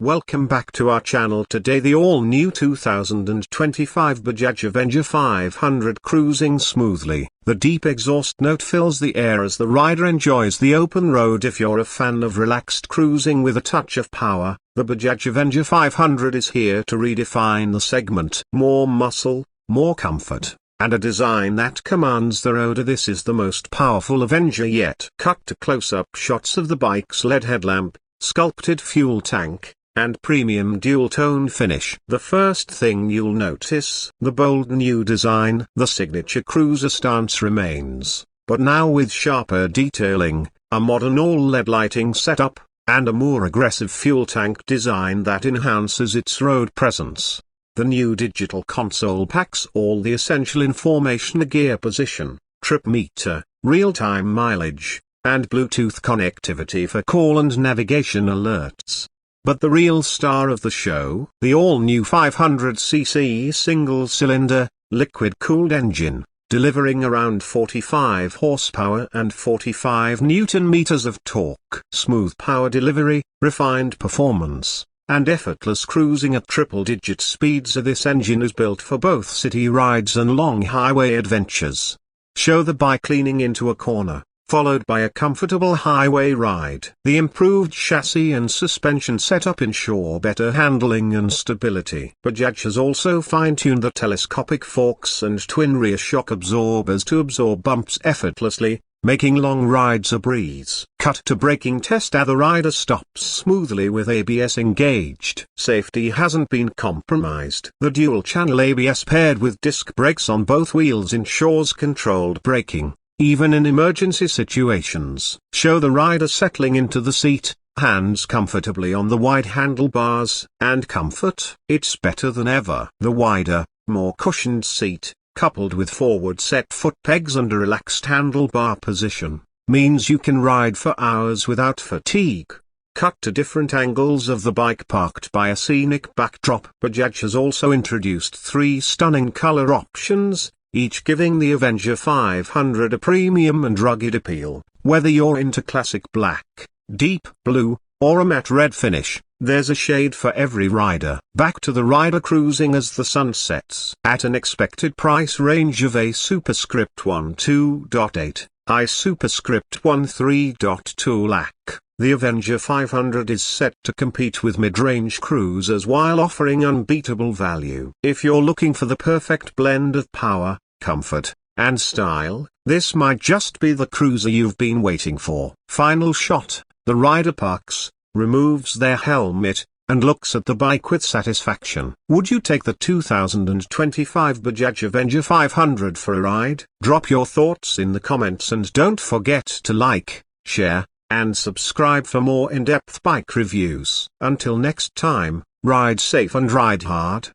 Welcome back to our channel. Today the all-new 2025 Bajaj Avenger 500 cruising smoothly. The deep exhaust note fills the air as the rider enjoys the open road. If you're a fan of relaxed cruising with a touch of power, the Bajaj Avenger 500 is here to redefine the segment. More muscle, more comfort, and a design that commands the road. This is the most powerful Avenger yet. Cut to close-up shots of the bike's LED headlamp, sculpted fuel tank, and premium dual-tone finish. The first thing you'll notice, the bold new design. The signature cruiser stance remains, but now with sharper detailing, a modern all-LED lighting setup, and a more aggressive fuel tank design that enhances its road presence. The new digital console packs all the essential information: gear position, trip meter, real-time mileage, and Bluetooth connectivity for call and navigation alerts. But the real star of the show, the all-new 500cc single-cylinder, liquid-cooled engine, delivering around 45 horsepower and 45 newton-meters of torque. Smooth power delivery, refined performance, and effortless cruising at triple-digit speeds. This engine is built for both city rides and long highway adventures. Show the bike leaning into a corner, followed by a comfortable highway ride. The improved chassis and suspension setup ensure better handling and stability. Bajaj has also fine-tuned the telescopic forks and twin rear shock absorbers to absorb bumps effortlessly, making long rides a breeze. Cut to braking test. The rider stops smoothly with ABS engaged. Safety hasn't been compromised. The dual-channel ABS paired with disc brakes on both wheels ensures controlled braking, even in emergency situations. Show the rider settling into the seat, hands comfortably on the wide handlebars, and comfort. It's better than ever. The wider, more cushioned seat, coupled with forward set foot pegs and a relaxed handlebar position, means you can ride for hours without fatigue. Cut to different angles of the bike parked by a scenic backdrop. Bajaj has also introduced 3 stunning color options, each giving the Avenger 500 a premium and rugged appeal. Whether you're into classic black, deep blue, or a matte red finish, there's a shade for every rider. Back to the rider cruising as the sun sets. At an expected price range of A superscript 12.8, I superscript 13.2 lakh, the Avenger 500 is set to compete with mid-range cruisers while offering unbeatable value. If you're looking for the perfect blend of power, comfort, and style, this might just be the cruiser you've been waiting for. Final shot, the rider parks, removes their helmet, and looks at the bike with satisfaction. Would you take the 2025 Bajaj Avenger 500 for a ride? Drop your thoughts in the comments and don't forget to like, share, and subscribe for more in-depth bike reviews. Until next time, ride safe and ride hard.